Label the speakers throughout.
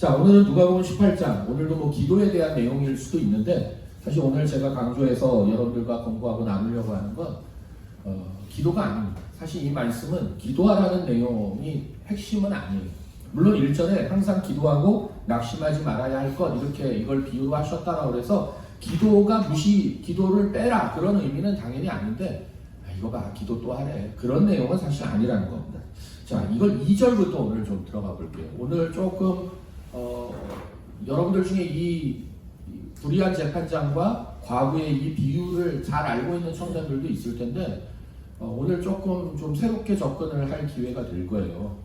Speaker 1: 자, 오늘은 누가복음 18장, 오늘도 뭐 기도에 대한 내용일 수도 있는데, 사실 오늘 제가 강조해서 여러분들과 공부하고 나누려고 하는 건 기도가 아닙니다. 사실 이 말씀은 기도하라는 내용이 핵심은 아니에요. 물론 1절에 항상 기도하고 낙심하지 말아야 할 것, 이렇게 이걸 비유로 하셨다라고 해서 기도를 빼라, 그런 의미는 당연히 아닌데, 이거 봐, 기도 또 하래, 그런 내용은 사실 아니라는 겁니다. 자, 이걸 2절부터 오늘 좀 들어가 볼게요. 오늘 조금 여러분들 중에 이 불의한 재판장과 과거의 이 비유를 잘 알고 있는 청년들도 있을 텐데, 오늘 조금 좀 새롭게 접근을 할 기회가 될 거예요.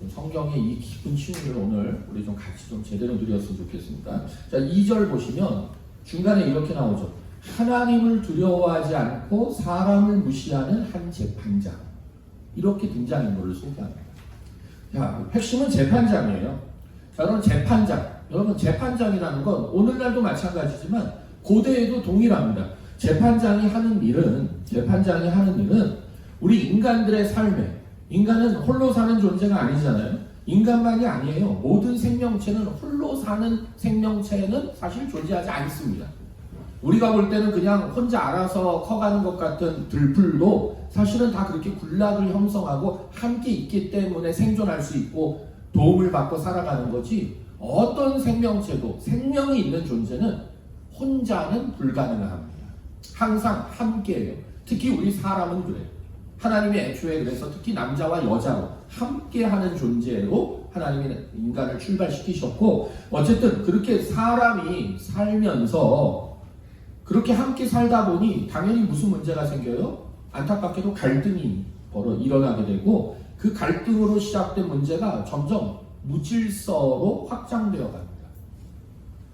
Speaker 1: 성경의 이 깊은 층을 오늘 우리 좀 같이 좀 제대로 누렸으면 좋겠습니다. 자, 2절 보시면 중간에 이렇게 나오죠. 하나님을 두려워하지 않고 사람을 무시하는 한 재판장, 이렇게 등장인물을 소개합니다. 자, 핵심은 재판장이에요. 자, 그럼 여러분 재판장이라는 건 오늘날도 마찬가지지만 고대에도 동일합니다. 재판장이 하는 일은 우리 인간들의 삶에, 인간은 홀로 사는 존재가 아니잖아요. 인간만이 아니에요. 모든 생명체는, 홀로 사는 생명체는 사실 존재하지 않습니다. 우리가 볼 때는 그냥 혼자 알아서 커가는 것 같은 들풀도 사실은 다 그렇게 군락을 형성하고 함께 있기 때문에 생존할 수 있고 도움을 받고 살아가는 거지, 어떤 생명체도, 생명이 있는 존재는 혼자는 불가능합니다. 항상 함께해요. 특히 우리 사람은 그래요. 하나님이 애초에 그래서 특히 남자와 여자로 함께하는 존재로 하나님이 인간을 출발시키셨고, 어쨌든 그렇게 사람이 살면서 그렇게 함께 살다 보니 당연히 무슨 문제가 생겨요? 안타깝게도 갈등이 일어나게 되고, 그 갈등으로 시작된 문제가 점점 무질서로 확장되어 갑니다.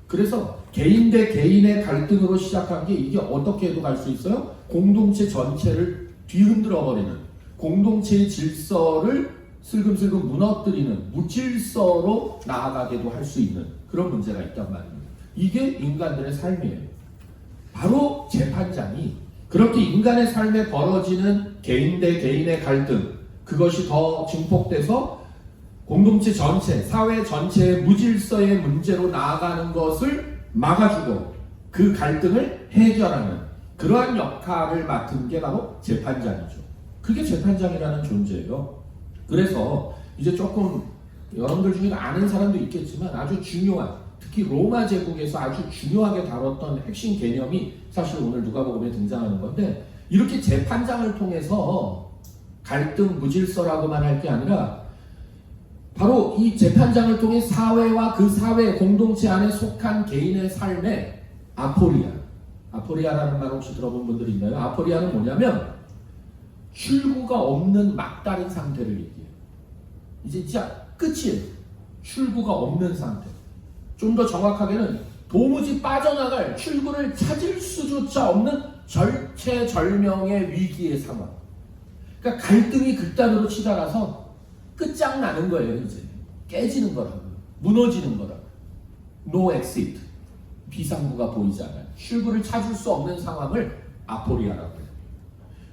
Speaker 1: 그래서 개인 대 개인의 갈등으로 시작한 게 이게 어떻게 해도 갈 수 있어요? 공동체 전체를 뒤흔들어 버리는, 공동체의 질서를 슬금슬금 무너뜨리는 무질서로 나아가게도 할 수 있는 그런 문제가 있단 말입니다. 이게 인간들의 삶이에요. 바로 재판장이 그렇게 인간의 삶에 벌어지는 개인 대 개인의 갈등, 그것이 더 증폭돼서 공동체 전체, 사회 전체의 무질서의 문제로 나아가는 것을 막아주고 그 갈등을 해결하는 그러한 역할을 맡은 게 바로 재판장이죠. 그게 재판장이라는 존재예요. 그래서 이제 조금 여러분들 중에 아는 사람도 있겠지만 아주 중요한, 특히 로마 제국에서 아주 중요하게 다뤘던 핵심 개념이 사실 오늘 누가복음에 등장하는 건데, 이렇게 재판장을 통해서 갈등, 무질서라고만 할 게 아니라 바로 이 재판장을 통해 사회와 그 사회 공동체 안에 속한 개인의 삶에 아포리아라는 말 혹시 들어본 분들이 있나요? 아포리아는 뭐냐면 출구가 없는 막다른 상태를 얘기해요. 이제 진짜 끝이에요. 출구가 없는 상태. 좀 더 정확하게는 도무지 빠져나갈 출구를 찾을 수조차 없는 절체절명의 위기의 상황. 그러니까 갈등이 극단으로 치달아서 끝장나는 거예요. 이제 깨지는 거라고, 무너지는 거라고. No exit, 비상구가 보이지 않아요. 출구를 찾을 수 없는 상황을 아포리아라고 해요.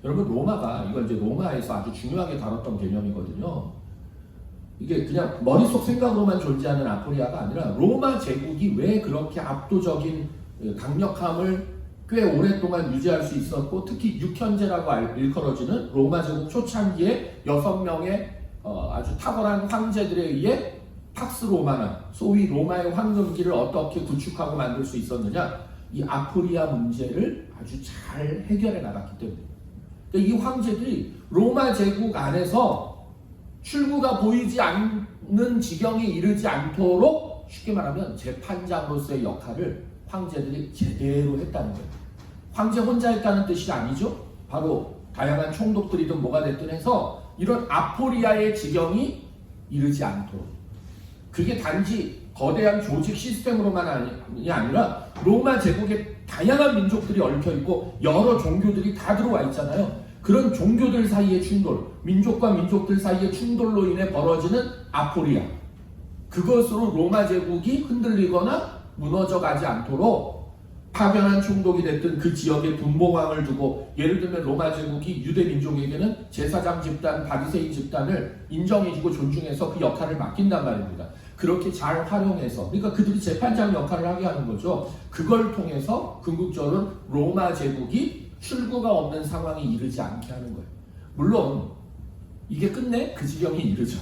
Speaker 1: 여러분, 이건 이제 로마에서 아주 중요하게 다뤘던 개념이거든요. 이게 그냥 머릿속 생각으로만 존재하는 아포리아가 아니라 로마 제국이 왜 그렇게 압도적인 강력함을 꽤 오랫동안 유지할 수 있었고, 특히 육현제라고 일컬어지는 로마 제국 초창기에 6명의 아주 탁월한 황제들에 의해 팍스 로마나, 소위 로마의 황금기를 어떻게 구축하고 만들 수 있었느냐, 이 아포리아 문제를 아주 잘 해결해 나갔기 때문에. 그러니까 이 황제들이 로마 제국 안에서 출구가 보이지 않는 지경에 이르지 않도록, 쉽게 말하면 재판장으로서의 역할을 황제들이 제대로 했다는 거예요. 황제 혼자 했다는 뜻이 아니죠. 바로 다양한 총독들이든 뭐가 됐든 해서 이런 아포리아의 지경이 이르지 않도록, 그게 단지 거대한 조직 시스템으로만이 아니라 로마 제국에 다양한 민족들이 얽혀있고 여러 종교들이 다 들어와 있잖아요. 그런 종교들 사이의 충돌, 민족과 민족들 사이의 충돌로 인해 벌어지는 아포리아, 그것으로 로마 제국이 흔들리거나 무너져 가지 않도록 파견한 총독이 됐든 그 지역에 분봉왕을 두고, 예를 들면 로마 제국이 유대 민족에게는 제사장 집단, 바리새인 집단을 인정해주고 존중해서 그 역할을 맡긴단 말입니다. 그렇게 잘 활용해서, 그러니까 그들이 재판장 역할을 하게 하는 거죠. 그걸 통해서 궁극적으로 로마 제국이 출구가 없는 상황에 이르지 않게 하는 거예요. 물론 이게 끝내 그 지경에 이르죠.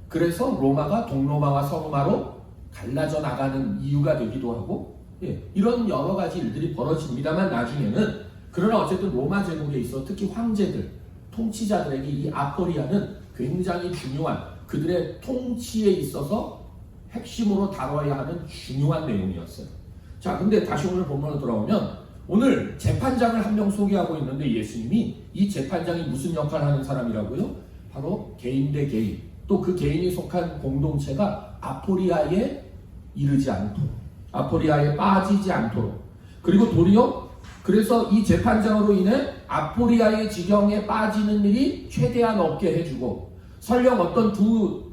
Speaker 1: 그래서 로마가 동로마와 서로마로 갈라져 나가는 이유가 되기도 하고, 이런 여러 가지 일들이 벌어집니다만 나중에는, 그러나 어쨌든 로마 제국에 있어 특히 황제들, 통치자들에게 이 아포리아는 굉장히 중요한, 그들의 통치에 있어서 핵심으로 다뤄야 하는 중요한 내용이었어요. 자, 근데 다시 오늘 본문으로 돌아오면, 오늘 재판장을 한 명 소개하고 있는데 예수님이 이 재판장이 무슨 역할을 하는 사람이라고요? 바로 개인 대 개인, 또 그 개인이 속한 공동체가 아포리아에 이르지 않도록, 아포리아에 빠지지 않도록, 그리고 도리어 그래서 이 재판장으로 인해 아포리아의 지경에 빠지는 일이 최대한 없게 해주고, 설령 어떤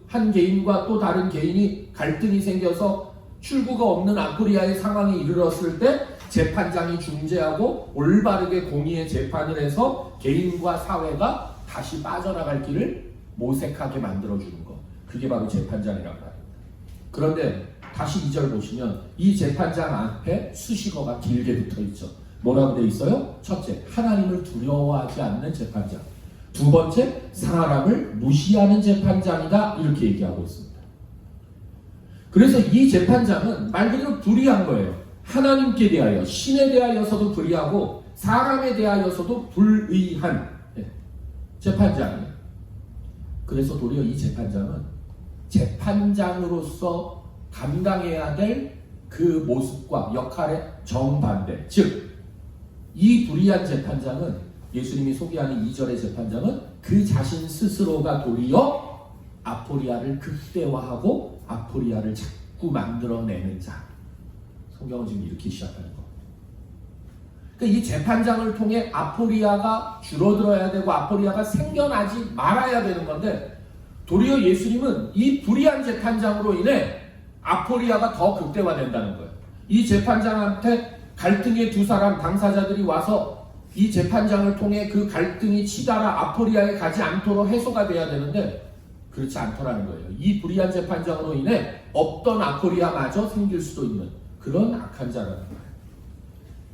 Speaker 1: 한 개인과 또 다른 개인이 갈등이 생겨서 출구가 없는 아포리아의 상황에 이르렀을 때 재판장이 중재하고 올바르게 공의의 재판을 해서 개인과 사회가 다시 빠져나갈 길을 모색하게 만들어주는 것, 그게 바로 재판장이라고 합니다. 그런데 다시 2절 보시면 이 재판장 앞에 수식어가 길게 붙어있죠. 뭐라고 되어 있어요? 첫째, 하나님을 두려워하지 않는 재판장. 두 번째, 사람을 무시하는 재판장이다, 이렇게 얘기하고 있습니다. 그래서 이 재판장은 말 그대로 불의한 거예요. 하나님께 대하여, 신에 대하여서도 불의하고 사람에 대하여서도 불의한 재판장이에요. 그래서 도리어 이 재판장은 재판장으로서 감당해야 될 그 모습과 역할의 정반대, 즉 이 불의한 재판장은, 예수님이 소개하는 2절의 재판장은 그 자신 스스로가 도리어 아포리아를 극대화하고 아포리아를 자꾸 만들어내는 자. 성경은 지금 이렇게 시작하는 거. 그러니까 이 재판장을 통해 아포리아가 줄어들어야 되고 아포리아가 생겨나지 말아야 되는 건데, 도리어 예수님은 이 불의한 재판장으로 인해 아포리아가 더 극대화된다는 거예요. 이 재판장한테 갈등의 두 사람 당사자들이 와서 이 재판장을 통해 그 갈등이 치달아 아포리아에 가지 않도록 해소가 돼야 되는데 그렇지 않더라는 거예요. 이 불의한 재판장으로 인해 없던 아포리아마저 생길 수도 있는 그런 악한 자라는 거예요.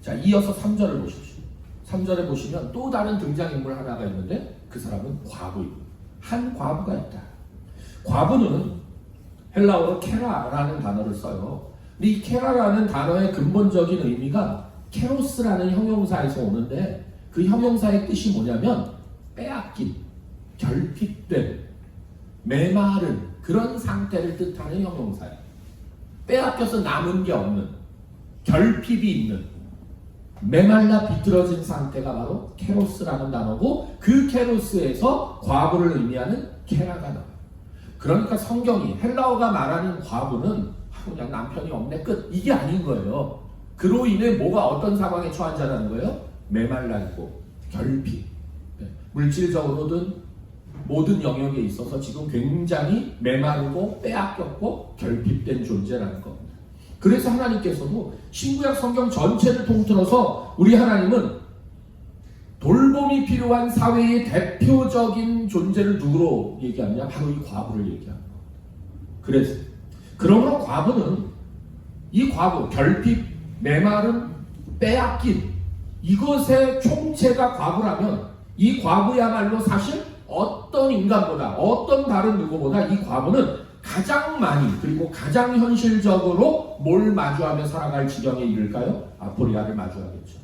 Speaker 1: 자, 이어서 3절을 보십시오. 3절에 보시면 또 다른 등장인물 하나가 있는데 그 사람은 과부입니다. 한 과부가 있다. 과부는 헬라어로 케라라는 단어를 써요. 근데 이 케라라는 단어의 근본적인 의미가 케로스라는 형용사에서 오는데, 그 형용사의 뜻이 뭐냐면 빼앗긴, 결핍된, 메마른 그런 상태를 뜻하는 형용사예요. 빼앗겨서 남은 게 없는, 결핍이 있는, 메말라 비틀어진 상태가 바로 케로스라는 단어고, 그 케로스에서 과부를 의미하는 케라가 나와요. 그러니까 성경이 헬라어가 말하는 과부는 그냥 남편이 없네 끝, 이게 아닌 거예요. 그로 인해 뭐가 어떤 상황에 처한 자라는 거예요? 메말라 있고 결핍, 물질적으로든 모든 영역에 있어서 지금 굉장히 메마르고 빼앗겼고 결핍된 존재라는 겁니다. 그래서 하나님께서도 신구약 성경 전체를 통틀어서 우리 하나님은 돌봄이 필요한 사회의 대표적인 존재를 누구로 얘기하느냐? 바로 이 과부를 얘기합니다. 그래서 그러므로 과부는, 이 과부, 결핍, 메마름, 빼앗긴 이것의 총체가 과부라면 이 과부야말로 사실 어떤 인간보다, 어떤 다른 누구보다 이 과부는 가장 많이, 그리고 가장 현실적으로 뭘 마주하며 살아갈 지경에 이를까요? 아포리아를 마주하겠죠.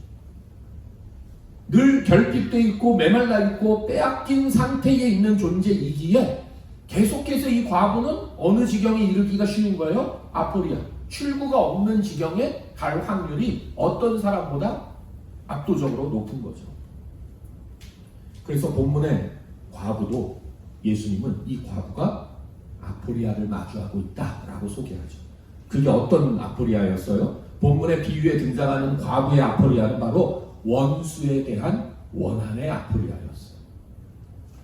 Speaker 1: 늘 결핍되어 있고 메말라 있고 빼앗긴 상태에 있는 존재이기에 계속해서 이 과부는 어느 지경에 이르기가 쉬운 거예요? 아포리아, 출구가 없는 지경에 갈 확률이 어떤 사람보다 압도적으로 높은 거죠. 그래서 본문의 과부도 예수님은 이 과부가 아포리아를 마주하고 있다라고 소개하죠. 그게 어떤 아포리아였어요? 본문의 비유에 등장하는 과부의 아포리아는 바로 원수에 대한 원한의 아포리아였어요.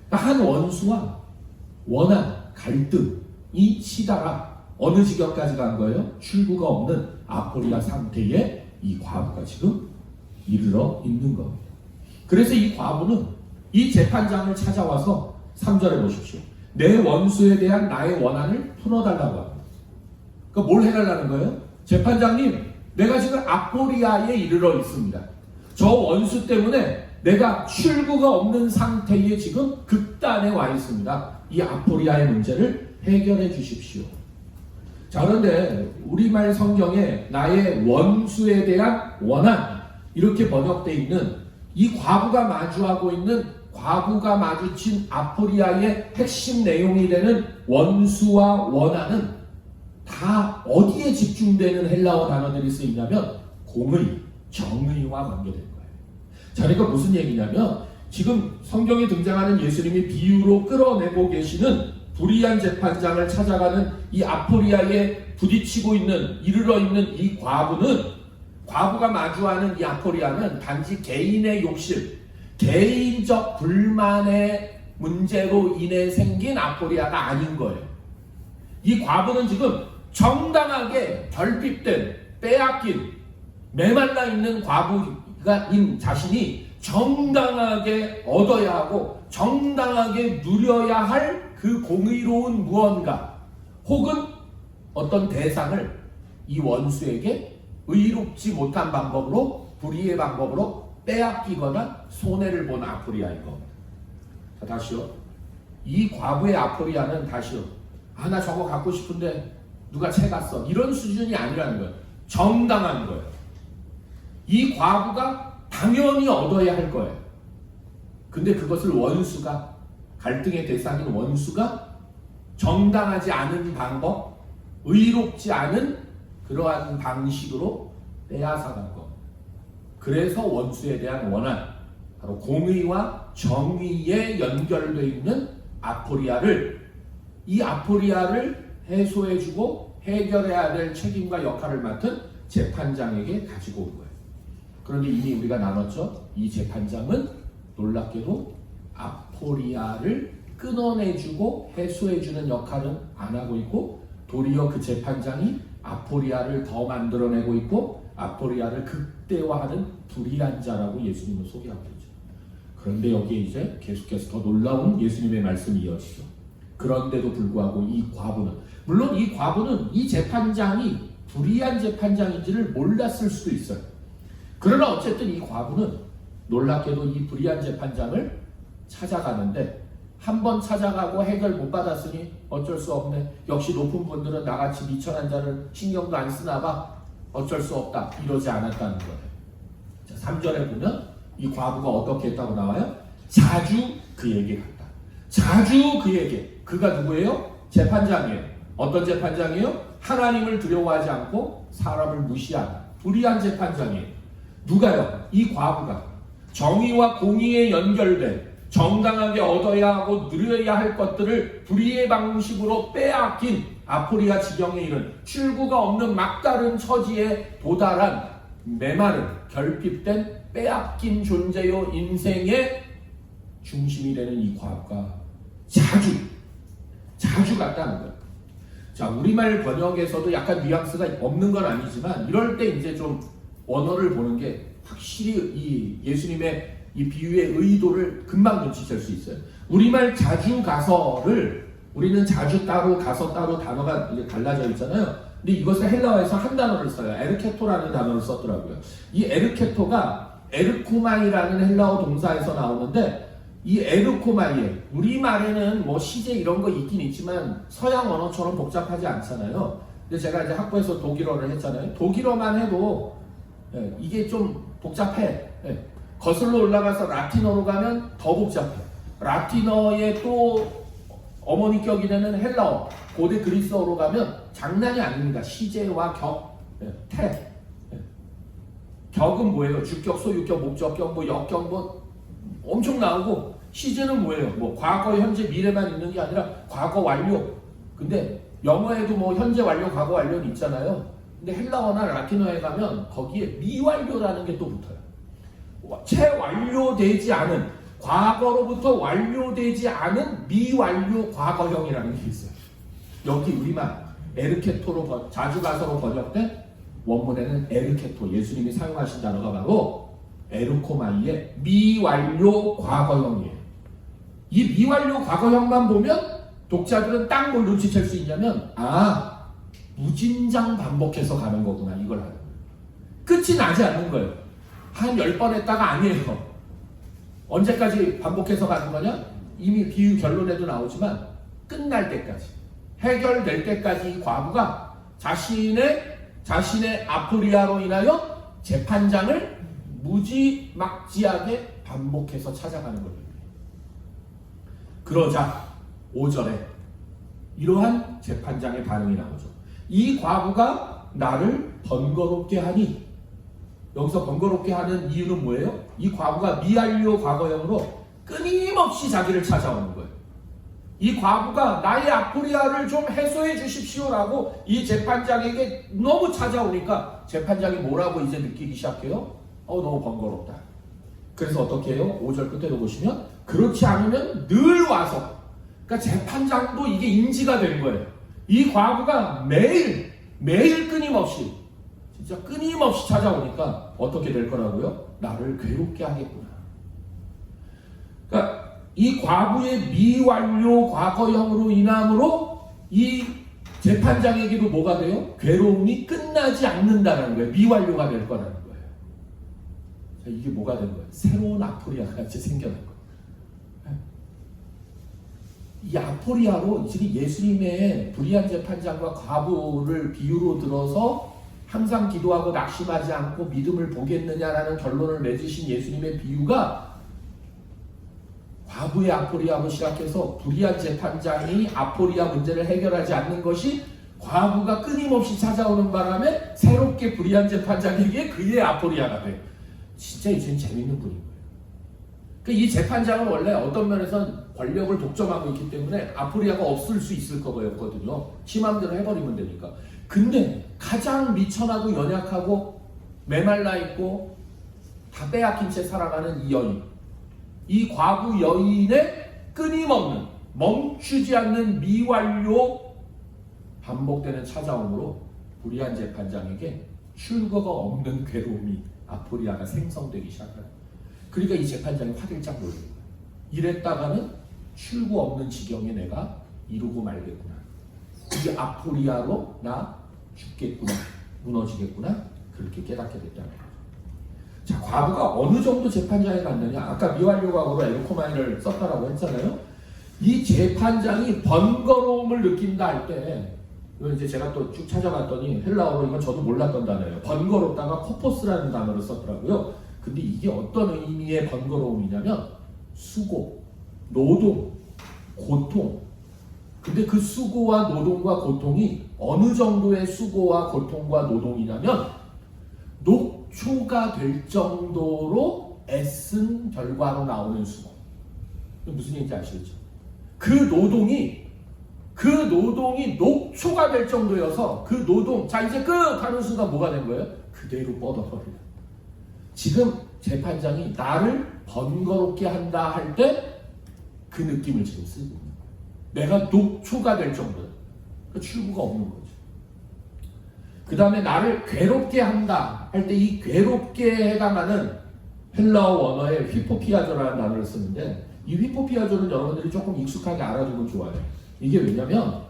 Speaker 1: 그러니까 한 원수와 원한, 갈등이 치달아 어느 지경까지 간 거예요? 출구가 없는 아포리아 상태에 이 과부가 지금 이르러 있는 겁니다. 그래서 이 과부는 이 재판장을 찾아와서 3절에 보십시오. 내 원수에 대한 나의 원한을 풀어달라고 합니다. 그러니까 뭘 해달라는 거예요? 재판장님, 내가 지금 아포리아에 이르러 있습니다. 저 원수 때문에 내가 출구가 없는 상태에 지금 극단에 와 있습니다. 이 아포리아의 문제를 해결해 주십시오. 자, 그런데 우리말 성경에 나의 원수에 대한 원한, 이렇게 번역되어 있는 이 과부가 마주하고 있는, 과부가 마주친 아포리아의 핵심 내용이 되는 원수와 원한은 다 어디에 집중되는 헬라어 단어들이 쓰이냐면 공의, 정의와 관계된 거예요. 자, 그러니까 무슨 얘기냐면 지금 성경에 등장하는 예수님이 비유로 끌어내고 계시는 불의한 재판장을 찾아가는 이 아포리아에 부딪히고 있는, 이르러 있는 이 과부는, 과부가 마주하는 이 아포리아는 단지 개인의 욕심, 개인적 불만의 문제로 인해 생긴 아포리아가 아닌 거예요. 이 과부는 지금 정당하게 결핍된, 빼앗긴, 메말라 있는 과부인 자신이 정당하게 얻어야 하고 정당하게 누려야 할 그 공의로운 무언가 혹은 어떤 대상을 이 원수에게 의롭지 못한 방법으로, 불의의 방법으로 빼앗기거나 손해를 본 아포리아인 겁니다. 자, 다시요. 이 과부의 아포리아는 다시요. 아, 나 저거 갖고 싶은데 누가 채갔어. 이런 수준이 아니라는 거예요. 정당한 거예요. 이 과부가 당연히 얻어야 할 거예요. 근데 그것을 원수가, 갈등의 대상인 원수가 정당하지 않은 방법, 의롭지 않은 그러한 방식으로 빼앗아간 것. 그래서 원수에 대한 원한, 바로 공의와 정의에 연결되어 있는 아포리아를, 이 아포리아를 해소해주고 해결해야 될 책임과 역할을 맡은 재판장에게 가지고 온 거예요. 그런데 이미 우리가 나눴죠. 이 재판장은 놀랍게도 아포리아를 끊어내주고 해소해주는 역할은 안 하고 있고, 도리어 그 재판장이 아포리아를 더 만들어내고 있고 아포리아를 극대화하는 불의한 자라고 예수님은 소개하고 있죠. 그런데 여기에 이제 계속해서 더 놀라운 예수님의 말씀이 이어지죠. 그런데도 불구하고 이 과부는, 물론 이 과부는 이 재판장이 불의한 재판장인지를 몰랐을 수도 있어요. 그러나 어쨌든 이 과부는 놀랍게도 이 불의한 재판장을 찾아가는데, 한 번 찾아가고 해결 못 받았으니 어쩔 수 없네. 역시 높은 분들은 나같이 미천한 자를 신경도 안 쓰나 봐. 어쩔 수 없다. 이러지 않았다는 거예요. 자, 3절에 보면 이 과부가 어떻게 했다고 나와요? 자주 그에게 갔다. 자주 그에게. 그가 누구예요? 재판장이에요. 어떤 재판장이에요? 하나님을 두려워하지 않고 사람을 무시하는 불의한 재판장이에요. 누가요? 이 과부가 정의와 공의에 연결된, 정당하게 얻어야 하고 누려야 할 것들을 불의의 방식으로 빼앗긴 아포리아 지경에 이른, 출구가 없는 막다른 처지에 도달한 메마른, 결핍된, 빼앗긴 존재요 인생의 중심이 되는 이 과부가 자주 갔다는 거예요. 자, 우리말 번역에서도 약간 뉘앙스가 없는 건 아니지만 이럴 때 이제 좀 원어를 보는 게 확실히 이 예수님의 이 비유의 의도를 금방 눈치챌 수 있어요. 우리말 자주 가서를 우리는 자주 따로 가서 따로 단어가 이제 달라져 있잖아요. 근데 이것을 헬라어에서 한 단어를 써요. 에르케토라는 단어를 썼더라고요. 이 에르케토가 에르코마이라는 헬라어 동사에서 나오는데, 이 에르코마이에, 우리말에는 뭐 시제 이런 거 있긴 있지만 서양 언어처럼 복잡하지 않잖아요. 근데 제가 이제 학부에서 독일어를 했잖아요. 독일어만 해도 이게 좀 복잡해. 거슬러 올라가서 라틴어로 가면 더 복잡해. 라틴어의 또 어머니격이 되는 헬라어, 고대 그리스어로 가면 장난이 아닙니다. 시제와 격, 태. 격은 뭐예요? 주격, 소유격, 목적격, 뭐 역격, 뭐 엄청 나오고, 시제는 뭐예요? 뭐 과거, 현재, 미래만 있는 게 아니라 과거 완료. 근데 영어에도 뭐 현재 완료, 과거 완료는 있잖아요. 근데 헬라어나 라틴어에 가면 거기에 미완료라는 게 또 붙어요. 채 완료되지 않은, 과거로부터 완료되지 않은 미완료 과거형이라는 게 있어요. 여기 우리말 에르케토로 자주 가서로 번역된 원문에는 에르케토, 예수님이 사용하신 단어가 바로 에르코마이의 미완료 과거형이에요. 이 미완료 과거형만 보면 독자들은 딱 뭘 눈치챌 수 있냐면, 무진장 반복해서 가는 거구나, 이걸 하는 거예요. 끝이 나지 않는 거예요. 한 10번 했다가 아니에요. 언제까지 반복해서 가는 거냐? 이미 비유 결론에도 나오지만 끝날 때까지, 해결될 때까지 이 과부가 자신의 아포리아로 인하여 재판장을 무지막지하게 반복해서 찾아가는 거예요. 그러자 5절에 이러한 재판장의 반응이 나오죠. 이 과부가 나를 번거롭게 하니, 여기서 번거롭게 하는 이유는 뭐예요? 이 과부가 미완료 과거형으로 끊임없이 자기를 찾아오는 거예요. 이 과부가 나의 아포리아를 좀 해소해 주십시오라고 이 재판장에게 너무 찾아오니까 재판장이 뭐라고 이제 느끼기 시작해요? 너무 번거롭다. 그래서 어떻게 해요? 5절 끝에도 보시면 그렇지 않으면 늘 와서, 그러니까 재판장도 이게 인지가 된 거예요. 이 과부가 매일 끊임없이, 진짜 끊임없이 찾아오니까 어떻게 될 거라고요? 나를 괴롭게 하겠구나. 그러니까 이 과부의 미완료 과거형으로 인함으로 이 재판장에게도 뭐가 돼요? 괴로움이 끝나지 않는다는 거예요. 미완료가 될 거라는 거예요. 자, 이게 뭐가 된 거예요? 새로운 아포리아가 이제 생겨난 거예요. 이 아포리아로 지금 예수님의 불의한 재판장과 과부를 비유로 들어서 항상 기도하고 낙심하지 않고 믿음을 보겠느냐라는 결론을 맺으신 예수님의 비유가 과부의 아포리아로 시작해서 불의한 재판장이 아포리아 문제를 해결하지 않는 것이 과부가 끊임없이 찾아오는 바람에 새롭게 불의한 재판장에게 그의 아포리아가 돼요. 진짜 이제는 재밌는 분인 거예요. 이 재판장은 원래 어떤 면에서는 권력을 독점하고 있기 때문에 아포리아가 없을 수 있을 거였거든요. 지 맘대로 해버리면 되니까. 근데 가장 미천하고 연약하고 메말라 있고 다 빼앗긴 채 살아가는 이 여인, 이 과부 여인의 끊임없는 멈추지 않는 미완료 반복되는 찾아옴으로 불의한 재판장에게 출구가 없는 괴로움이 아포리아가 생성되기 시작해요. 그러니까 이 재판장이 화들짝 놀는 거예요. 이랬다가는 출구 없는 지경에 내가 이루고 말겠구나. 이 아포리아로 나 죽겠구나. 무너지겠구나. 그렇게 깨닫게 됐다는 거예요. 자, 과부가 어느 정도 재판장에 갔느냐. 아까 미완료 과거로 에르코마니를 썼다라고 했잖아요. 이 재판장이 번거로움을 느낀다 할 때, 이건 이제 제가 또 쭉 찾아봤더니 헬라어로 이건 저도 몰랐던 단어예요. 번거롭다가 코포스라는 단어를 썼더라고요. 근데 이게 어떤 의미의 번거로움이냐면 수고, 노동, 고통. 근데 그 수고와 노동과 고통이 어느 정도의 수고와 고통과 노동이냐면 녹초가 될 정도로 애쓴 결과로 나오는 수고. 무슨 얘기인지 아시겠죠? 그 노동이 녹초가 될 정도여서 그 노동, 자 이제 끝 하는 순간 뭐가 된 거예요? 그대로 뻗어버려요. 지금 재판장이 나를 번거롭게 한다 할 때 그 느낌을 지금 쓰고 있는 거예요. 내가 녹초가 될 정도, 그 출구가 없는 거죠. 그 다음에 나를 괴롭게 한다 할 때 이 괴롭게에 해당하는 헬라어 원어에 휘포피아조라는 단어를 쓰는데, 이 휘포피아조는 여러분들이 조금 익숙하게 알아두면 좋아요. 이게 왜냐면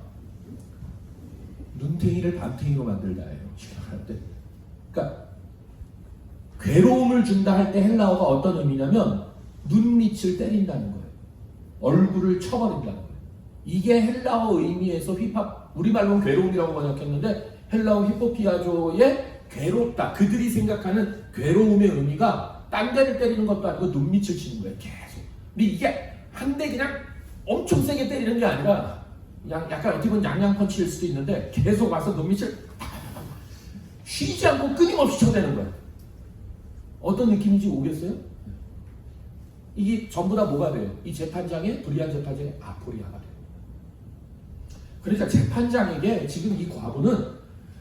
Speaker 1: 눈탱이를 밤탱이로 만들다예요. 시작할 때. 그러니까 괴로움을 준다 할 때 헬라어가 어떤 의미냐면 눈밑을 때린다는 거예요. 얼굴을 쳐버린다는 거예요. 이게 헬라어 의미에서 우리말로는 괴로움이라고 번역했는데 헬라어 히포피아조의 괴롭다. 그들이 생각하는 괴로움의 의미가 딴 데를 때리는 것도 아니고 눈밑을 치는 거예요. 계속. 근데 이게 한 대 그냥 엄청 세게 때리는 게 아니라 그냥 약간 어떻게 보면 양양펀치일 수도 있는데 계속 와서 눈밑을 쉬지 않고 끊임없이 쳐대는 거예요. 어떤 느낌인지 오겠어요? 이게 전부 다 뭐가 돼요? 이 재판장의, 불의한 재판장의 아포리아가 돼요. 그러니까 재판장에게 지금 이 과부는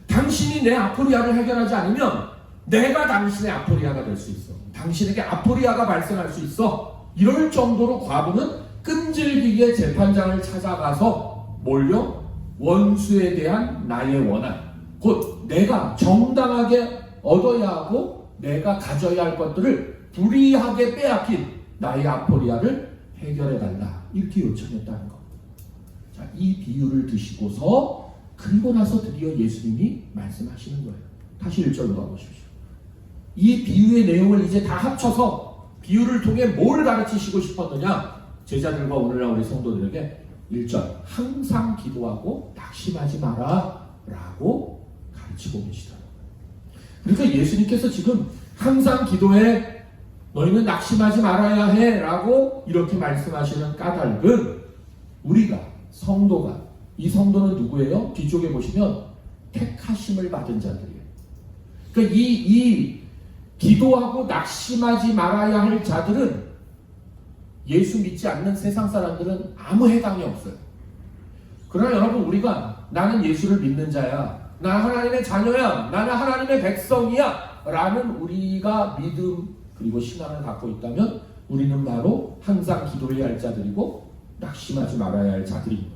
Speaker 1: 당신이 내 아포리아를 해결하지 않으면 내가 당신의 아포리아가 될 수 있어. 당신에게 아포리아가 발생할 수 있어. 이럴 정도로 과부는 끈질기게 재판장을 찾아가서 뭘요? 원수에 대한 나의 원한, 곧 내가 정당하게 얻어야 하고 내가 가져야 할 것들을 불이하게 빼앗긴 나의 아포리아를 해결해달라. 이렇게 요청했다는 것. 자, 이 비유를 드시고서 그리고 나서 드디어 예수님이 말씀하시는 거예요. 다시 1절로 가보십시오. 이 비유의 내용을 이제 다 합쳐서 비유를 통해 뭘 가르치시고 싶었느냐? 제자들과 오늘날 우리 성도들에게 1절 항상 기도하고 낙심하지 마라 라고 가르치고 계시더라고요. 그러니까 예수님께서 지금 항상 기도해, 너희는 낙심하지 말아야 해 라고 이렇게 말씀하시는 까닭은 우리가 성도가, 이 성도는 누구예요? 뒤쪽에 보시면 택하심을 받은 자들이에요. 그러니까 이 기도하고 낙심하지 말아야 할 자들은 예수 믿지 않는 세상 사람들은 아무 해당이 없어요. 그러나 여러분, 우리가 나는 예수를 믿는 자야, 나 하나님의 자녀야, 나는 하나님의 백성이야 라는 우리가 믿음 그리고 신앙을 갖고 있다면 우리는 바로 항상 기도해야 할 자들이고 낙심하지 말아야 할 자들인 거예요.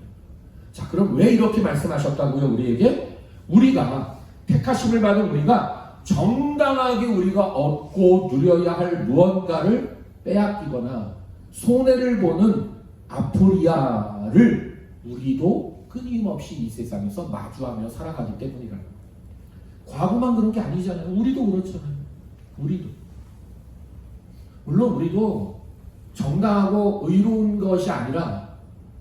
Speaker 1: 자, 그럼 왜 이렇게 말씀하셨다고요? 우리에게? 우리가 택하심을 받은 우리가 정당하게 우리가 얻고 누려야 할 무언가를 빼앗기거나 손해를 보는 아포리아를 우리도 끊임없이 이 세상에서 마주하며 살아가기 때문이라는 거예요. 과거만 그런 게 아니잖아요. 우리도 그렇잖아요. 우리도. 물론 우리도 정당하고 의로운 것이 아니라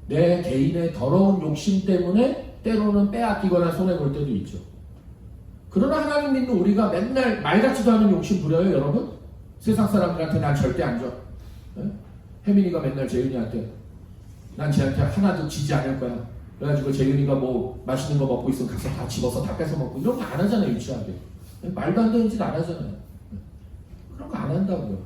Speaker 1: 내 개인의 더러운 욕심 때문에 때로는 빼앗기거나 손해볼 때도 있죠. 그러나 하나님 믿는 우리가 맨날 말 같지도 않은 욕심 부려요, 여러분? 세상 사람들한테 난 절대 안 줘. 네? 혜민이가 맨날 재윤이한테 난 쟤한테 하나도 지지 않을 거야. 그래가지고 재윤이가 뭐 맛있는 거 먹고 있으면 가서 다 집어서 다 뺏어 먹고 이런 거 안 하잖아요, 유치하게. 말도 안 되는 짓 안 하잖아요. 그런 거 안 한다고요.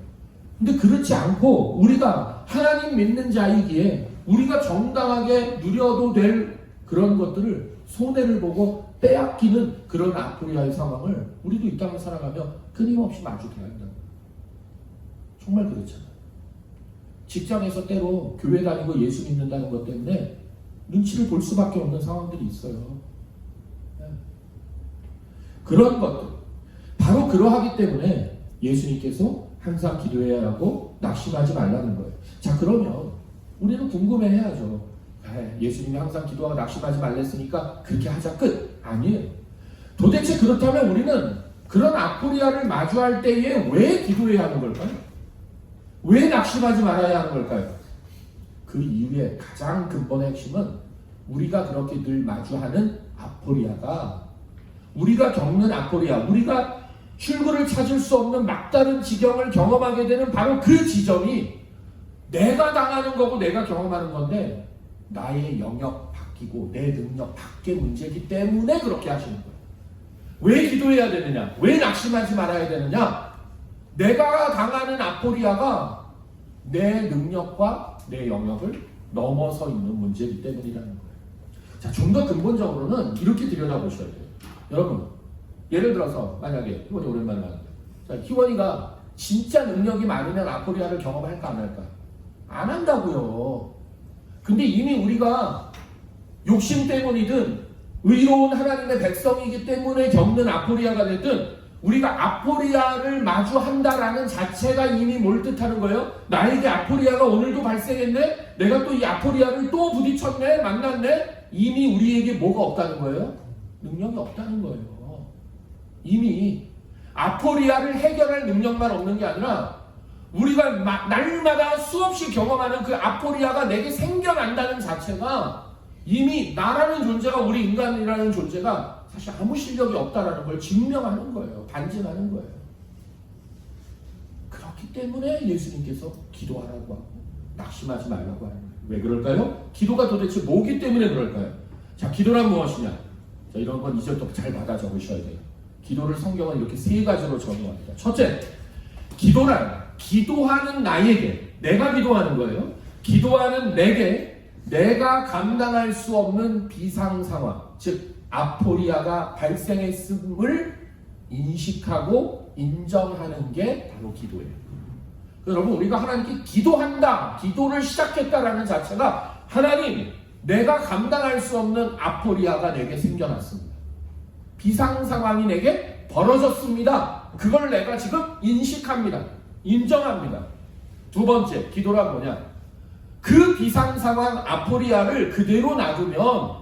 Speaker 1: 근데 그렇지 않고 우리가 하나님 믿는 자이기에 우리가 정당하게 누려도 될 그런 것들을 손해를 보고 빼앗기는 그런 아포리아의 상황을 우리도 이 땅을 살아가며 끊임없이 마주해야 한다고요. 정말 그렇잖아요. 직장에서 때로 교회 다니고 예수 믿는다는 것 때문에 눈치를 볼 수밖에 없는 상황들이 있어요. 그런 것들, 바로 그러하기 때문에 예수님께서 항상 기도해야 하고 낙심하지 말라는 거예요. 자, 그러면 우리는 궁금해해야죠. 예수님이 항상 기도하고 낙심하지 말랬으니까 그렇게 하자, 끝. 아니에요. 도대체 그렇다면 우리는 그런 아포리아를 마주할 때에 왜 기도해야 하는 걸까요? 왜 낙심하지 말아야 하는 걸까요? 그 이유의 가장 근본의 핵심은 우리가 그렇게 늘 마주하는 아포리아가, 우리가 겪는 아포리아, 우리가 출구를 찾을 수 없는 막다른 지경을 경험하게 되는 바로 그 지점이 내가 당하는 거고 내가 경험하는 건데 나의 영역 바뀌고 내 능력 밖의 문제이기 때문에 그렇게 하시는 거예요. 왜 기도해야 되느냐? 왜 낙심하지 말아야 되느냐? 내가 당하는 아포리아가 내 능력과 내 영역을 넘어서 있는 문제이기 때문이라는 거예요. 자, 좀 더 근본적으로는 이렇게 들여다보셔야 돼요. 여러분, 예를 들어서 만약에 희원이 오랜만에 왔는데, 자, 희원이가 진짜 능력이 많으면 아포리아를 경험할까 안 할까? 안 한다고요. 근데 이미 우리가 욕심 때문이든 의로운 하나님의 백성이기 때문에 겪는 아포리아가 됐든 우리가 아포리아를 마주한다라는 자체가 이미 뭘 뜻하는 거예요? 나에게 아포리아가 오늘도 발생했네? 내가 또 이 아포리아를 또 부딪혔네? 만났네? 이미 우리에게 뭐가 없다는 거예요? 능력이 없다는 거예요. 이미 아포리아를 해결할 능력만 없는 게 아니라 우리가 날마다 수없이 경험하는 그 아포리아가 내게 생겨난다는 자체가 이미 나라는 존재가, 우리 인간이라는 존재가 사실 아무 실력이 없다라는 걸 증명하는 거예요. 반증하는 거예요. 그렇기 때문에 예수님께서 기도하라고 하고 낙심하지 말라고 하는 거예요. 왜 그럴까요? 기도가 도대체 뭐기 때문에 그럴까요? 자, 기도란 무엇이냐? 자, 이런 건 이제부터 잘 받아 적으셔야 돼요. 기도를 성경은 이렇게 세 가지로 정의합니다. 첫째, 기도란 기도하는 나에게, 내가 기도하는 거예요. 기도하는 내게 내가 감당할 수 없는 비상 상황, 즉 아포리아가 발생했음을 인식하고 인정하는 게 바로 기도예요. 여러분, 우리가 하나님께 기도한다, 기도를 시작했다라는 자체가 하나님, 내가 감당할 수 없는 아포리아가 내게 생겨났습니다. 비상 상황이 내게 벌어졌습니다. 그걸 내가 지금 인식합니다. 인정합니다. 두 번째, 기도란 뭐냐? 그 비상 상황 아포리아를 그대로 놔두면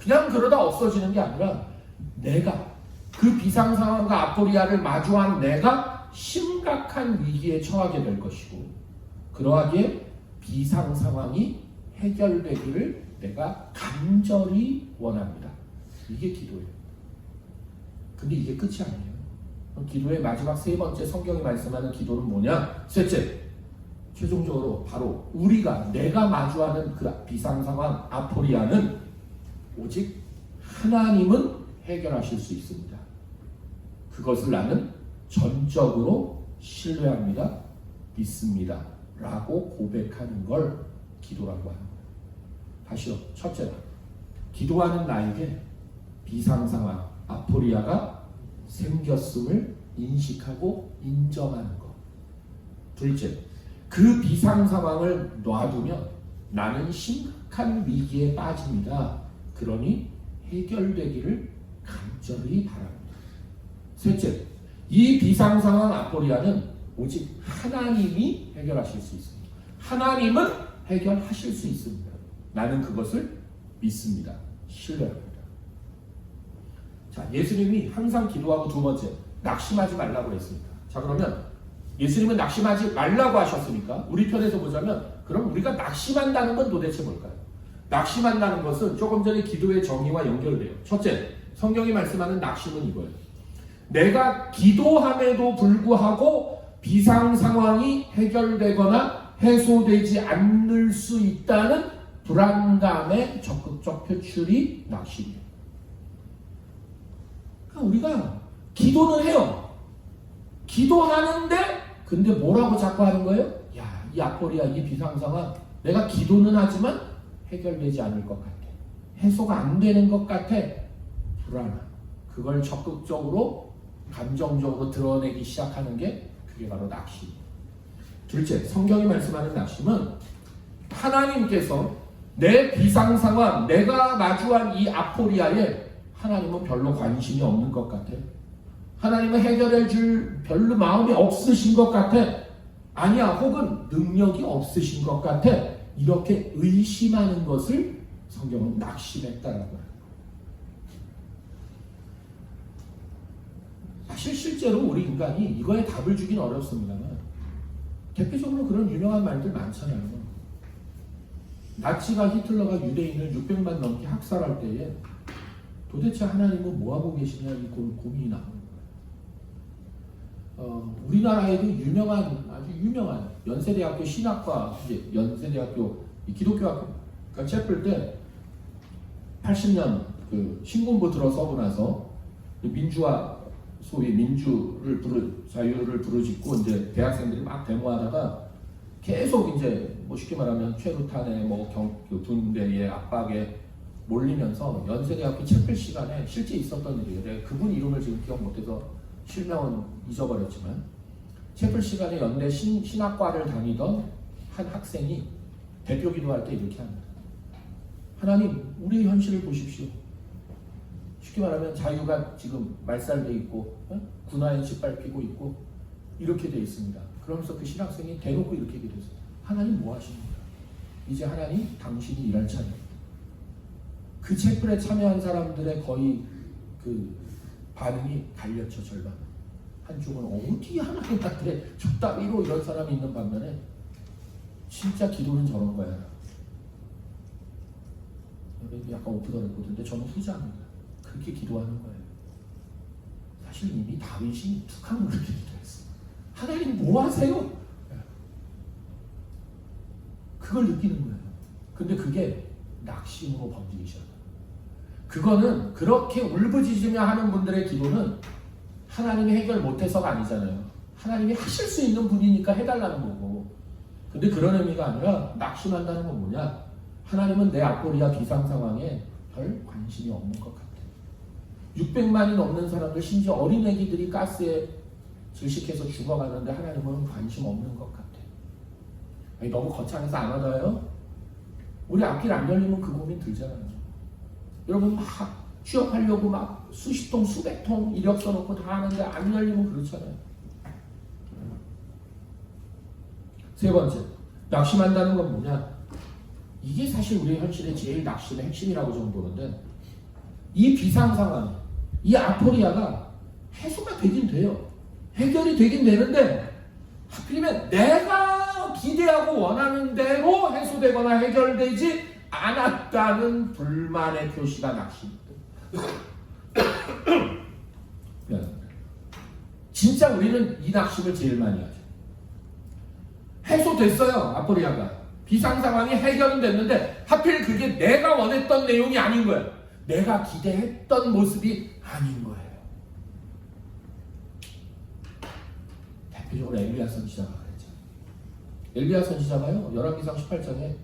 Speaker 1: 그냥 그러다 없어지는 게 아니라 내가 그 비상상황과 아포리아를 마주한 내가 심각한 위기에 처하게 될 것이고 그러하기에 비상상황이 해결되기를 내가 간절히 원합니다. 이게 기도예요. 근데 이게 끝이 아니에요. 기도의 마지막 세 번째 성경이 말씀하는 기도는 뭐냐? 셋째, 최종적으로 바로 우리가 내가 마주하는 그 비상상황 아포리아는 오직 하나님은 해결하실 수 있습니다. 그것을 나는 전적으로 신뢰합니다. 믿습니다. 라고 고백하는 걸 기도라고 하는 거예요. 다시요. 첫째, 기도하는 나에게 비상상황 아포리아가 생겼음을 인식하고 인정하는 것. 둘째, 그 비상상황을 놔두면 나는 심각한 위기에 빠집니다. 그러니 해결되기를 간절히 바랍니다. 셋째, 이 비상상황 아포리아는 오직 하나님이 해결하실 수 있습니다. 하나님은 해결하실 수 있습니다. 나는 그것을 믿습니다. 신뢰합니다. 자, 예수님이 항상 기도하고 두 번째, 낙심하지 말라고 했습니다. 자, 그러면 예수님은 낙심하지 말라고 하셨으니까 우리 편에서 보자면 그럼 우리가 낙심한다는 건 도대체 뭘까요? 낙심한다는 것은 조금 전에 기도의 정의와 연결돼요. 첫째, 성경이 말씀하는 낙심은 이거예요. 내가 기도함에도 불구하고 비상 상황이 해결되거나 해소되지 않을 수 있다는 불안감의 적극적 표출이 낙심이에요. 그러니까 우리가 기도는 해요. 기도하는데 근데 뭐라고 자꾸 하는 거예요? 야, 이 아포리아, 이 비상 상황 내가 기도는 하지만 해결되지 않을 것 같아. 해소가 안 되는 것 같아. 불안함. 그걸 적극적으로 감정적으로 드러내기 시작하는 게 그게 바로 낙심. 둘째, 성경이 말씀하는 낙심은 하나님께서 내 비상 상황, 내가 마주한 이 아포리아에 하나님은 별로 관심이 없는 것 같아. 하나님은 해결해 줄 별로 마음이 없으신 것 같아. 아니야, 혹은 능력이 없으신 것 같아. 이렇게 의심하는 것을 성경은 낙심했다라고 합니다. 사실 실제로 우리 인간이 이거에 답을 주긴 어렵습니다만 대표적으로 그런 유명한 말들 많잖아요. 나치가 히틀러가 유대인을 600만 넘게 학살할 때에 도대체 하나님은 뭐하고 계시냐 이 고민이 나오는 거예요. 우리나라에도 아주 유명한 연세대학교 신학과 연세대학교 기독교학과 체플 때 80년 그 신군부 들어서고 나서 민주화 소위 자유를 부르짖고 이제 대학생들이 막 데모하다가 계속 이제 뭐 쉽게 말하면 최루탄에 군대의 압박에 몰리면서 연세대학교 체플 시간에 실제 있었던 일이에요. 내가 그분 이름을 지금 기억 못해서 실명은 잊어버렸지만 체플 시간에 연대 신학과를 다니던 한 학생이 대표 기도할 때 이렇게 합니다. 하나님, 우리 현실을 보십시오. 쉽게 말하면 자유가 지금 말살돼 있고 군화에 짓밟히고 있고 이렇게 돼 있습니다. 그러면서 그 신학생이 대놓고 이렇게 기도했어요. 하나님 뭐 하십니까? 이제 하나님 당신이 일할 차례입니다. 그 체플에 참여한 사람들의 거의 그 반응이 갈렸죠. 절반. 한쪽은 어디 하나님한테 저 따위로 이런 사람이 있는 반면에 진짜 기도는 저런 거야. 약간 오프 더 레코드인데 저는 후자입니다. 그렇게 기도하는 거예요. 사실 이미 다윗이 툭하면 그렇게 기도했어. 하나님 뭐 하세요? 그걸 느끼는 거예요. 근데 그게 낙심으로 번지기 시작해요. 그거는 그렇게 울부짖으며 하는 분들의 기도는 하나님이 해결 못해서가 아니잖아요. 하나님이 하실 수 있는 분이니까 해달라는 거고. 근데 그런 의미가 아니라 낙심한다는 건 뭐냐? 하나님은 내 아포리아 비상 상황에 별 관심이 없는 것 같아. 600만이 넘는 사람들, 심지어 어린애기들이 가스에 질식해서 죽어가는데 하나님은 관심 없는 것 같아. 아니, 너무 거창해서 안 와닿아요? 우리 앞길 안 열리면 그 고민 들잖아요. 여러분 막 취업하려고 막 수십 통, 수백 통 이력서 넣고 다 하는데 안 열리면 그렇잖아요. 세 번째, 낙심한다는 건 뭐냐? 이게 사실 우리 현실의 제일 낙심의 핵심이라고 저는 보는데 이 비상 상황, 이 아포리아가 해소가 되긴 돼요. 해결이 되긴 되는데 하필이면 내가 기대하고 원하는 대로 해소되거나 해결되지 않았다는 불만의 표시가 낙심입니다. 진짜 우리는 이 낙심을 제일 많이 하죠. 해소됐어요, 아포리아가. 비상 상황이 해결은 됐는데 하필 그게 내가 원했던 내용이 아닌 거예요. 내가 기대했던 모습이 아닌 거예요. 대표적으로 엘리야 선지자가 그랬죠. 엘리야 선지자가요, 열왕기상 18장에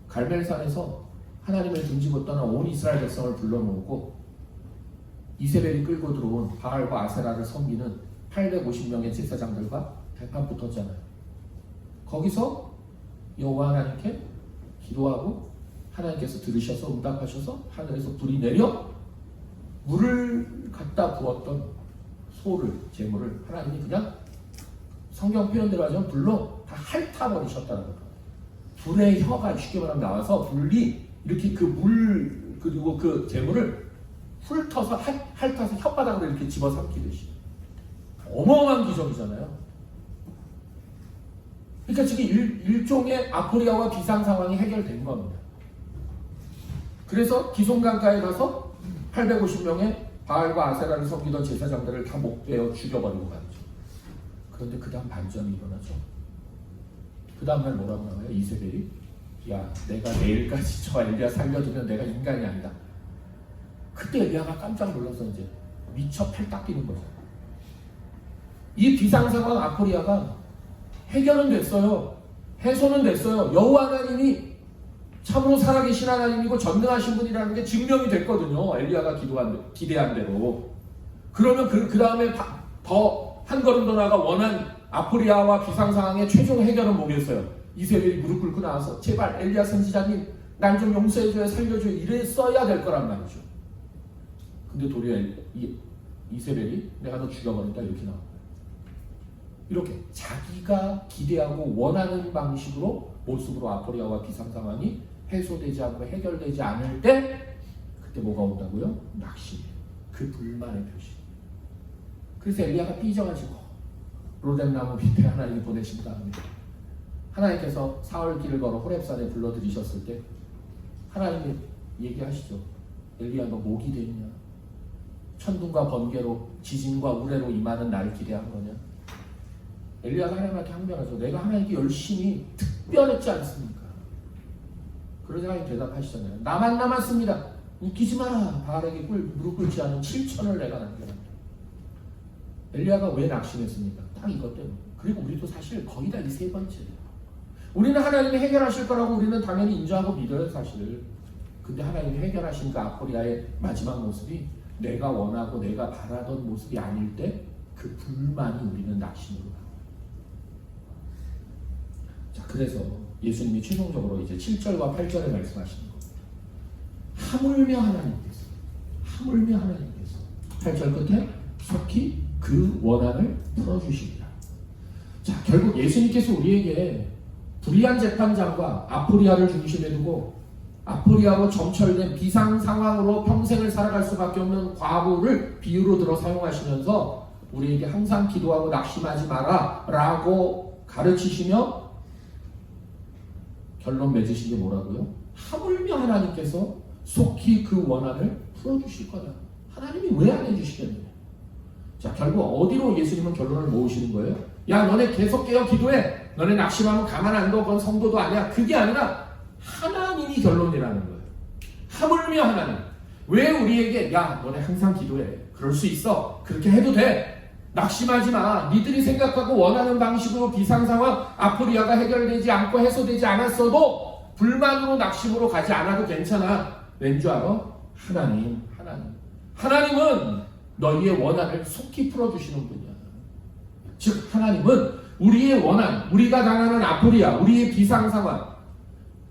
Speaker 1: 갈멜산에서 하나님을 등지고 떠난 온 이스라엘 백성을 불러모으고 이세벨이 끌고 들어온 바알과 아세라를 섬기는 850명의 제사장들과 대판 붙었잖아요. 거기서 여호와 하나님께 기도하고 하나님께서 들으셔서 응답하셔서 하늘에서 불이 내려 물을 갖다 부었던 소를, 제물을 하나님이 그냥 성경 표현대로 하자면 불로 다 핥아버리셨다는 거예요. 불의 혀가 쉽게 말하면 나와서 불이 이렇게 그 물 그리고 그 제물을 훑어서 핥아서 혓바닥으로 이렇게 집어삼키듯이. 어마어마한 기적이잖아요. 그러니까 지금 일종의 아포리아와 비상 상황이 해결된 겁니다. 그래서 기송강가에 가서 850명의 바알과 아세라를 섬기던 제사장들을 다 목베어 죽여버리고 말이죠. 그런데 그 다음 반전이 일어나죠. 그 다음날 뭐라고 나와요? 이세벨이 야, 내가 내일까지 저 엘리야 살려두면 내가 인간이 아니다. 그때 엘리야가 깜짝 놀라서 이제 미쳐 팔딱 뛰는 거죠. 이 비상상황 아포리아가 해결은 됐어요. 해소는 됐어요. 여호와 하나님이 참으로 살아계신 하나님이고 전능하신 분이라는 게 증명이 됐거든요. 엘리야가 기대한 대로. 그러면 그 다음에 더 한 걸음 더 나아가 원한 아포리아와 비상 상황의 최종 해결은 뭐겠어요? 이세벨이 무릎 꿇고 나와서 제발 엘리야 선지자님 날 좀 용서해줘요, 살려줘요 이랬어야 될 거란 말이죠. 근데 도리어 이세벨이 내가 너 죽여버린다 이렇게 나와요. 이렇게 자기가 기대하고 원하는 방식으로 모습으로 아포리아와 비상 상황이 해소되지 않고 해결되지 않을 때 그때 뭐가 온다고요? 낙심이에요. 그 불만의 표시. 그래서 엘리야가 삐져가지고 로뎀나무 밑에 하나님이 보내신 다음에 하나님께서 사흘 길을 걸어 호렙산에 불러들이셨을 때 하나님이 얘기하시죠. 엘리야 너 뭐 기대했냐? 천둥과 번개로 지진과 우레로 임하는 나를 기대한 거냐? 엘리야가 하나님한테 항변하죠. 내가 하나님께 열심히 특별했지 않습니까? 그러자 하나님 대답하시잖아요. 나만 남았습니다. 웃기지 마라. 바알에게 무릎 꿇지 않은 7천을 내가 남겨놨다. 엘리야가 왜 낙심했습니까? 딱 이것 때문에. 그리고 우리도 사실 거의 다 이 세 번째예요. 우리는 하나님이 해결하실 거라고 우리는 당연히 인정하고 믿어요, 사실. 근데 하나님이 해결하신 그 아포리아의 마지막 모습이 내가 원하고 내가 바라던 모습이 아닐 때 그 불만이 우리는 낙심으로 가요. 자, 그래서 예수님이 최종적으로 이제 7절과 8절에 말씀하시는 겁니다. 하물며 하나님께서 8절 끝에 속히 그 원한을 풀어주십니다. 자, 결국 예수님께서 우리에게 불의한 재판장과 아포리아를 중심에 두고 아포리아로 점철된 비상 상황으로 평생을 살아갈 수밖에 없는 과부를 비유로 들어 사용하시면서 우리에게 항상 기도하고 낙심하지 마라 라고 가르치시며 결론 맺으신 게 뭐라고요? 하물며 하나님께서 속히 그 원한을 풀어주실 거다. 하나님이 왜 안 해주시겠느냐? 자, 결국 어디로 예수님은 결론을 모으시는 거예요? 야, 너네 계속 깨어 기도해. 너네 낙심하면 가만 안 둬. 그건 성도도 아니야. 그게 아니라 하나님이 결론이라는 거예요. 하물며 하나님. 왜 우리에게 야, 너네 항상 기도해. 그럴 수 있어. 그렇게 해도 돼. 낙심하지 마. 니들이 생각하고 원하는 방식으로 비상상황 아포리아가 해결되지 않고 해소되지 않았어도 불만으로 낙심으로 가지 않아도 괜찮아. 왠 줄 알아? 하나님은 너희의 원한을 속히 풀어주시는 분이야. 즉 하나님은 우리의 원한, 우리가 당하는 아포리아, 우리의 비상상황,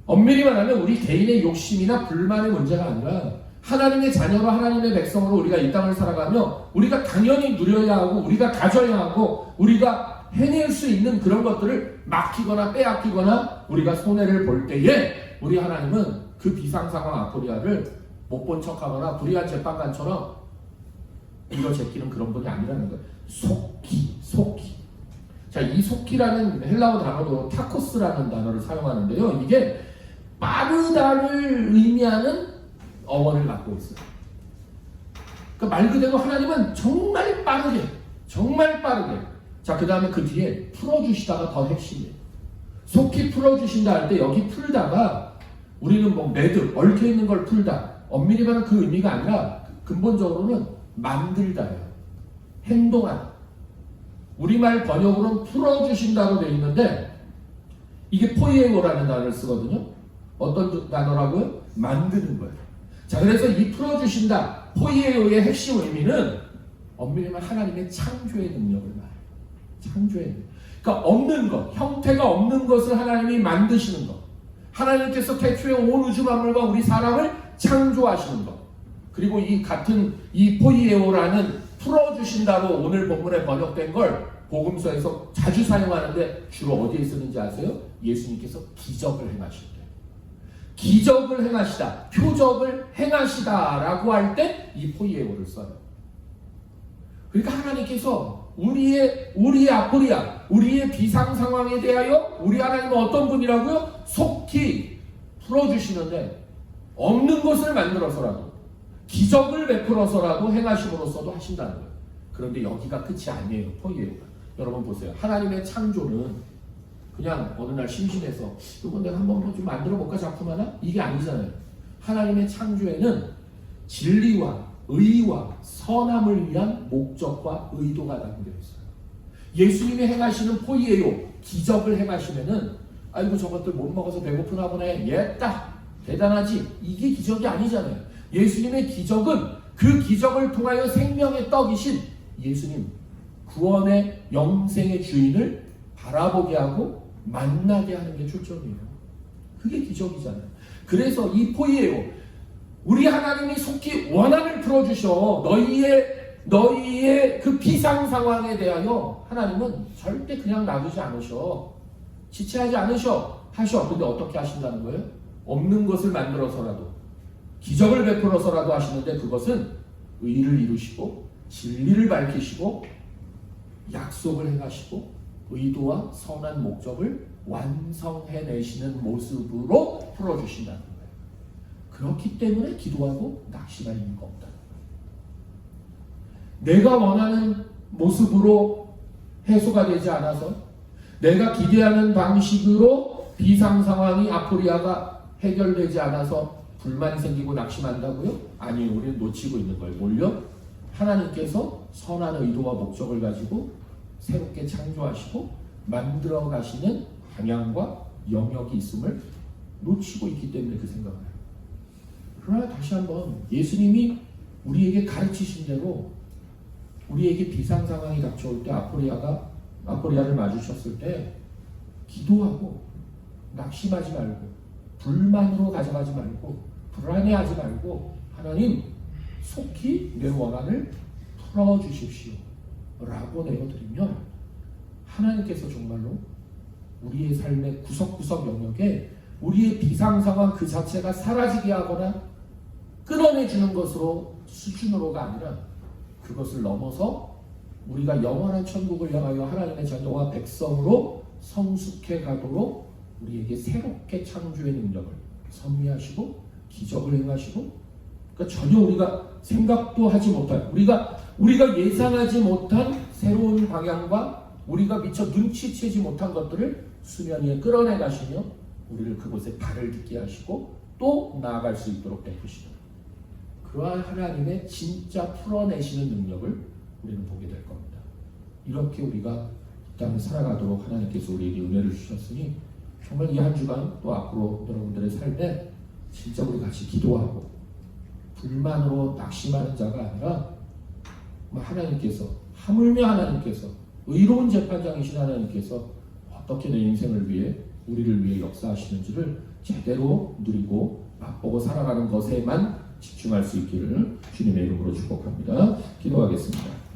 Speaker 1: 엄밀히 말하면 우리 개인의 욕심이나 불만의 문제가 아니라 하나님의 자녀로 하나님의 백성으로 우리가 이 땅을 살아가며 우리가 당연히 누려야 하고 우리가 가져야 하고 우리가 해낼 수 있는 그런 것들을 막히거나 빼앗기거나 우리가 손해를 볼 때에 우리 하나님은 그 비상상황 아포리아를 못 본 척하거나 불의한 재판관처럼 이거 제끼는 그런 분이 아니라는 거예요. 속기. 자, 이 속기라는 헬라어 단어도 타코스라는 단어를 사용하는데요. 이게 빠르다를 의미하는 어원을 갖고 있어요. 그러니까 말 그대로 하나님은 정말 빠르게. 자, 그 다음에 그 뒤에 풀어주시다가 더 핵심이에요. 속히 풀어주신다 할 때 여기 풀다가 우리는 뭐 매듭, 얽혀있는 걸 풀다. 엄밀히 말하면 그 의미가 아니라 근본적으로는 만들다예요. 행동하다. 우리말 번역으로는 풀어주신다고 되어 있는데 이게 포이에오라는 단어를 쓰거든요. 어떤 단어라고요? 만드는 거예요. 자, 그래서 이 풀어주신다, 포이에오의 핵심 의미는 엄밀히 말하면 하나님의 창조의 능력을 말해요. 창조의 능력. 그러니까 없는 것, 형태가 없는 것을 하나님이 만드시는 것. 하나님께서 태초에 온 우주 만물과 우리 사람을 창조하시는 것. 그리고 이 같은 이 포이에오라는 풀어주신다로 오늘 본문에 번역된 걸 복음서에서 자주 사용하는데 주로 어디에 쓰는지 아세요? 예수님께서 기적을 행하실 때. 기적을 행하시다, 표적을 행하시다라고 할 때 이 포이에오를 써요. 그러니까 하나님께서 우리의 아포리아, 우리의 비상 상황에 대하여 우리 하나님은 어떤 분이라고요? 속히 풀어주시는데 없는 것을 만들어서라도 기적을 베풀어서라도 행하심으로써도 하신다는 거예요. 그런데 여기가 끝이 아니에요. 포이에오가. 여러분 보세요. 하나님의 창조는 그냥 어느 날 심심해서 이건 내가 한번 좀 만들어 볼까 작품 하나? 이게 아니잖아요. 하나님의 창조에는 진리와 의와 선함을 위한 목적과 의도가 담겨 있어요. 예수님이 행하시는 포이에오, 기적을 행하시면은 아이고 저것들 못 먹어서 배고프나 보네. 옛다. 대단하지. 이게 기적이 아니잖아요. 예수님의 기적은 그 기적을 통하여 생명의 떡이신 예수님, 구원의 영생의 주인을 바라보게 하고 만나게 하는 게 초점이에요. 그게 기적이잖아요. 그래서 이 포이에오, 우리 하나님이 속히 원한을 풀어주셔. 너희의 그 비상 상황에 대하여 하나님은 절대 그냥 놔두지 않으셔. 지체하지 않으셔. 하셔. 근데 어떻게 하신다는 거예요? 없는 것을 만들어서라도 기적을 베풀어서라도 하시는데 그것은 의를 이루시고 진리를 밝히시고 약속을 행하시고 의도와 선한 목적을 완성해내시는 모습으로 풀어주신다는 거예요. 그렇기 때문에 기도하고 낙심할 이유가 없다. 내가 원하는 모습으로 해소가 되지 않아서 내가 기대하는 방식으로 비상 상황이 아포리아가 해결되지 않아서 불만이 생기고 낙심한다고요? 아니요. 우리는 놓치고 있는 거예요. 뭘요? 하나님께서 선한 의도와 목적을 가지고 새롭게 창조하시고 만들어 가시는 방향과 영역이 있음을 놓치고 있기 때문에 그 생각을 해요. 그러나 다시 한번 예수님이 우리에게 가르치신 대로 우리에게 비상 상황이 닥쳐올 때 아포리아를 마주쳤을 때 기도하고 낙심하지 말고 불만으로 가져가지 말고 불안해하지 말고 하나님 속히 내 원한을 풀어주십시오 라고 내어드리면 하나님께서 정말로 우리의 삶의 구석구석 영역에 우리의 비상 상황 그 자체가 사라지게 하거나 끊어내주는 것으로 수준으로가 아니라 그것을 넘어서 우리가 영원한 천국을 향하여 하나님의 자녀와 백성으로 성숙해 가도록 우리에게 새롭게 창조의 능력을 섭리하시고 기적을 행하시고 그러니까 전혀 우리가 생각도 하지 못한 우리가 예상하지 못한 새로운 방향과 우리가 미처 눈치채지 못한 것들을 수면 위에 끌어내 가시며 우리를 그곳에 발을 딛게 하시고 또 나아갈 수 있도록 베푸시는 그러한 하나님의 진짜 풀어내시는 능력을 우리는 보게 될 겁니다. 이렇게 우리가 이 땅을 살아가도록 하나님께서 우리에게 은혜를 주셨으니 정말 이 한 주간 또 앞으로 여러분들의 삶에 진짜 우리 같이 기도하고 불만으로 낙심하는 자가 아니라 하나님께서 하물며 하나님께서 의로운 재판장이신 하나님께서 어떻게 내 인생을 위해 우리를 위해 역사하시는지를 제대로 누리고 맛보고 살아가는 것에만 집중할 수 있기를 주님의 이름으로 축복합니다. 기도하겠습니다.